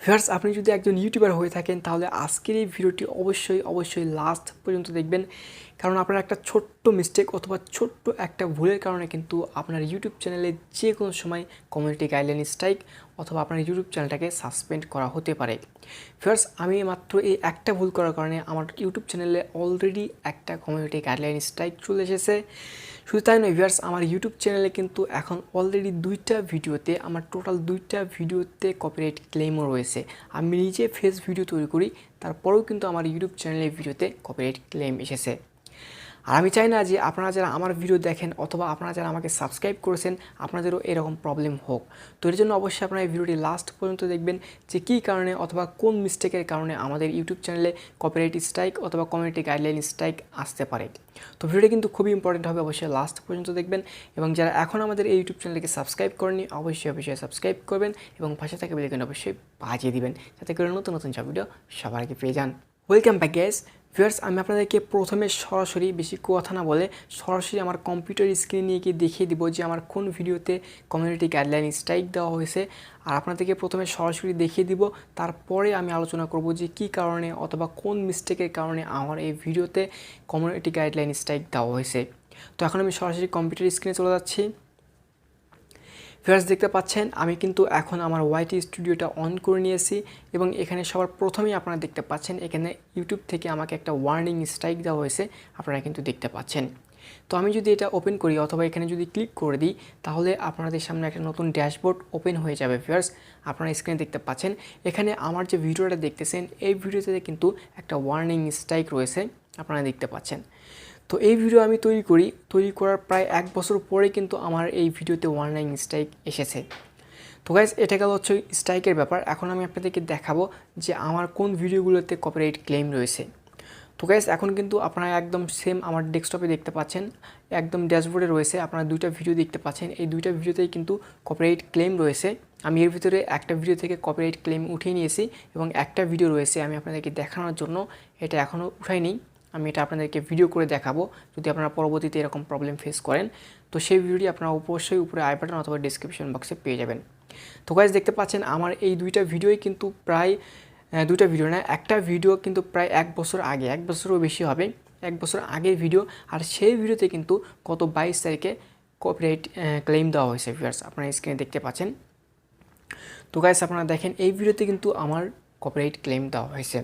Viewers, আপনি যদি একজন ইউটিউবার হয়ে থাকেন তাহলে আজকের এই ভিডিওটি অবশ্যই লাস্ট পর্যন্ত দেখবেন, কারণ আপনার একটা ছোট্ট মিস্টেক অথবা ছোট্ট একটা ভুলের কারণে কিন্তু আপনার ইউটিউব চ্যানেলে যে কোনো সময় কমিউনিটি গাইডলাইন স্ট্রাইক অথবা আপনার ইউটিউব চ্যানেলটাকে সাসপেন্ড করা হতে পারে। ভিউয়ার্স, আমি মাত্র এই একটা ভুল করার কারণে আমার ইউটিউব চ্যানেলে অলরেডি একটা কমিউনিটি গাইডলাইন স্ট্রাইক চলে এসেছে। শুধু তাই নয় ভিউয়ার্স, আমার ইউটিউব চ্যানেলে কিন্তু এখন অলরেডি আমার টোটাল দুইটা ভিডিওতে কপিরাইট ক্লেমও রয়েছে। আমি নিজে ফেস ভিডিও তৈরি করি, তারপরেও কিন্তু আমার ইউটিউব চ্যানেলের ভিডিওতে কপিরাইট ক্লেম এসেছে। আর আমি চাই না যে আপনারা যারা আমার ভিডিও দেখেন অথবা আপনারা যারা আমাকে সাবস্ক্রাইব করেছেন আপনাদেরও এরকম প্রবলেম হোক। তো এর জন্য অবশ্যই আপনারা এই ভিডিওটি লাস্ট পর্যন্ত দেখবেন যে কী কারণে অথবা কোন মিস্টেকের কারণে আমাদের ইউটিউব চ্যানেলে কপিরাইট স্ট্রাইক অথবা কমিউনিটি গাইডলাইন স্ট্রাইক আসতে পারে। তো ভিডিওটি কিন্তু খুবই ইম্পর্টেন্ট হবে, অবশ্যই লাস্ট পর্যন্ত দেখবেন। এবং যারা এখন আমাদের এই ইউটিউব চ্যানেলকে সাবস্ক্রাইব করেননি অবশ্যই সাবস্ক্রাইব করবেন এবং পাশে থাকা বেল আইকনটি অবশ্যই বাজিয়ে দিবেন, যাতে করে নতুন সব ভিডিও সবার আগে পেয়ে যান। Welcome back guys. ভিউয়ার্স, আমি আপনাদেরকে প্রথমে সরাসরি বেশি কথা না বলে সরাসরি আমার কম্পিউটার স্ক্রিনে নিয়ে গিয়ে দেখিয়ে দিব যে আমার কোন ভিডিওতে কমিউনিটি গাইডলাইন স্ট্রাইক দেওয়া হয়েছে। আর আপনাদেরকে প্রথমে সরাসরি দেখিয়ে দিব, তারপরে আমি আলোচনা করব যে কী কারণে অথবা কোন মিস্টেকের কারণে আমার এই ভিডিওতে কমিউনিটি গাইডলাইন স্ট্রাইক দেওয়া হয়েছে। তো এখন আমি সরাসরি কম্পিউটার স্ক্রিনে চলে যাচ্ছি। ভিউয়ার্স, দেখতে পাচ্ছেন আমি কিন্তু এখন আমার ওয়াইটি স্টুডিওটা অন করে নিয়েছি এবং এখানে সবার প্রথমেই আপনারা দেখতে পাচ্ছেন এখানে ইউটিউব থেকে আমাকে একটা ওয়ার্নিং স্ট্রাইক দেওয়া হয়েছে, আপনারা কিন্তু দেখতে পাচ্ছেন। তো আমি যদি এটা ওপেন করি অথবা এখানে যদি ক্লিক করে দিই তাহলে আপনাদের সামনে একটা নতুন ড্যাশবোর্ড ওপেন হয়ে যাবে। ভিউয়ার্স, আপনারা স্ক্রিনে দেখতে পাচ্ছেন এখানে আমার যে ভিডিওটা দেখতেছেন এই ভিডিওতে কিন্তু একটা ওয়ার্নিং স্ট্রাইক রয়েছে, আপনারা দেখতে পাচ্ছেন। তো এই ভিডিও আমি তৈরি করার প্রায় 1 বছর পরে কিন্তু আমার এই ভিডিওতে ওয়ার্নিং স্ট্রাইক এসেছে। তো গাইস, এটা গেল হচ্ছে স্ট্রাইকের ব্যাপার। এখন আমি আপনাদেরকে দেখাবো যে আমার কোন ভিডিওগুলোতে কপিরাইট ক্লেম রয়েছে। তো গাইস, এখন কিন্তু আপনারা একদম সেম আমার ডেস্কটপে দেখতে পাচ্ছেন, একদম ড্যাশবোর্ডে রয়েছে আপনারা দুইটা ভিডিও দেখতে পাচ্ছেন। এই দুইটা ভিডিওতেই কিন্তু কপিরাইট ক্লেম রয়েছে। আমি এর ভিতরে একটা ভিডিও থেকে কপিরাইট ক্লেম উঠিয়ে নিয়েছি এবং একটা ভিডিও রয়েছে আমি আপনাদেরকে দেখানোর জন্য, এটা এখনও উঠাইনি। আমি এটা আপনাদেরকে ভিডিও করে দেখাবো যদি আপনারা পরবর্তীতে এরকম প্রবলেম ফেস করেন। তো সেই ভিডিওটি আপনারা অবশ্যই উপরে আই বাটন অথবা ডেসক্রিপশন বক্সে পেয়ে যাবেন। তো গাইস, দেখতে পাচ্ছেন আমার এই দুইটা ভিডিওই কিন্তু প্রায় দুইটা ভিডিও না, একটা ভিডিও কিন্তু প্রায় 1 বছর আগে, 1 বছরও বেশি হবে, 1 বছর আগের ভিডিও। আর সেই ভিডিওতে কিন্তু গত 22 তারিখে কপিরাইট ক্লেম দেওয়া হয়েছে। ভিউয়ার্স, আপনারা স্ক্রিনে দেখতে পাচ্ছেন। তো গাইস, আপনারা দেখেন এই ভিডিওতে কিন্তু আমার কপিরাইট ক্লেম দেওয়া হয়েছে।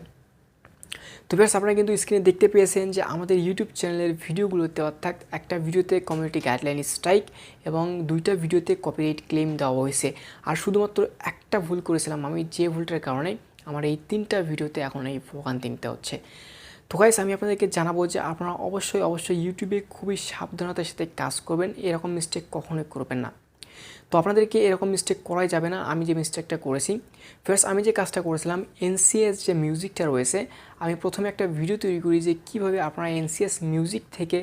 তো ভিউয়ার্স, আপনারা কিন্তু স্ক্রিনে দেখতে পেয়েছেন যে আমাদের ইউটিউব চ্যানেলের ভিডিওগুলোতে অর্থাৎ একটা ভিডিওতে কমিউনিটি গাইডলাইন স্ট্রাইক এবং দুইটা ভিডিওতে কপিরাইট ক্লেম দেওয়া হয়েছে। আর শুধুমাত্র একটা ভুল করেছিলাম আমি, যে ভুলটার কারণে আমার এই 3টা ভিডিওতে এখন এই ভোগান্তি নিতে হচ্ছে। তো গাইস, আমি আপনাদেরকে জানাবো যে আপনারা অবশ্যই ইউটিউবে খুবই সাবধানতার সাথে কাজ করবেন, এরকম মিস্টেক কখনোই করবেন না। তো আপনাদেরকে এরকম মিস্টেক করাই যাবে না, আমি যে মিস্টেকটা করেছি। ফার্স্ট আমি যে কাজটা করেছিলাম, এনসিএস যে মিউজিকটা রয়েছে, আমি প্রথমে একটা ভিডিও তৈরি করি যে কীভাবে আপনারা এনসিএস মিউজিক থেকে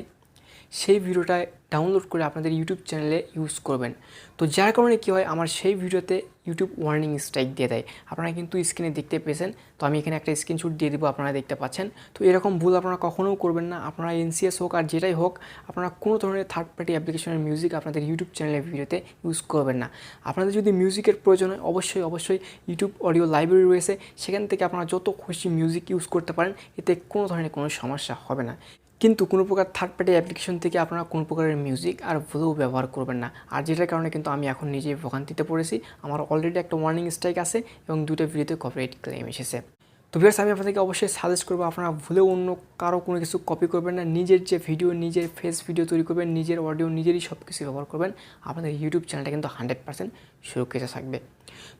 সেই ভিডিওটা ডাউনলোড করে আপনাদের ইউটিউব চ্যানেলে ইউজ করবেন। তো যার কারণে কী হয়, আমার সেই ভিডিওতে ইউটিউব ওয়ার্নিং স্ট্রাইক দিয়ে দেয়। আপনারা কিন্তু স্ক্রিনে দেখতে পেয়েছেন। তো আমি এখানে একটা স্ক্রিনশট দিয়ে দিব, আপনারা দেখতে পাচ্ছেন। তো এরকম ভুল আপনারা কখনোও করবেন না। আপনারা এনসিএস হোক আর যেটাই হোক, আপনারা কোনো ধরনের থার্ড পার্টি অ্যাপ্লিকেশনের মিউজিক আপনাদের ইউটিউব চ্যানেলের ভিডিওতে ইউজ করবেন না। আপনাদের যদি মিউজিকের প্রয়োজন হয় অবশ্যই ইউটিউব অডিও লাইব্রেরি রয়েছে, সেখান থেকে আপনারা যত খুশি মিউজিক ইউজ করতে পারেন, এতে কোনো ধরনের কোনো সমস্যা হবে না। কিন্তু কোনো প্রকার থার্ড পার্টি অ্যাপ্লিকেশন থেকে আপনারা কোনো প্রকারের মিউজিক আর ভুলেও ব্যবহার করবেন না। আর যেটার কারণে কিন্তু আমি এখন নিজেই ভোগান্তিতে পড়েছি। আমার অলরেডি একটা ওয়ার্নিং স্ট্রাইক আছে এবং দুটো ভিডিওতে কপিরাইট ক্লেম এসেছে। তো ভিউয়ার্স, আমি আপনাদেরকে অবশ্যই সাজেস্ট করবো আপনারা ভুলেও অন্য কারো কোনো কিছু কপি করবেন না। নিজের যে ভিডিও, নিজের ফেস ভিডিও তৈরি করবেন, নিজের অডিও নিজেরই সব কিছু ব্যবহার করবেন। আপনাদের ইউটিউব চ্যানেলটা কিন্তু 100% সুরক্ষিত থাকবে।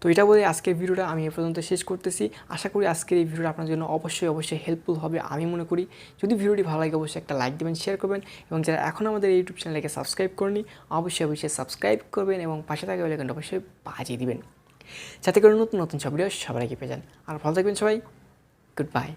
তো এটা বলে আজকের ভিডিওটা আমি এ পর্যন্ত শেষ করতেছি। আশা করি আজকের এই ভিডিওটা আপনার জন্য অবশ্যই হেল্পফুল হবে আমি মনে করি। যদি ভিডিওটি ভালো লাগে অবশ্যই একটা লাইক দেবেন, শেয়ার করবেন এবং যারা এখন আমাদের ইউটিউব চ্যানেলকে সাবস্ক্রাইব করেনি অবশ্যই সাবস্ক্রাইব করবেন এবং পাশে থাকা বেল আইকনটা অবশ্যই বাজিয়ে দিবেন, যাতে করে নতুন সব ভিডিও সবার আগে পেয়ে যান। আর ভালো থাকবেন সবাই, গুড বাই।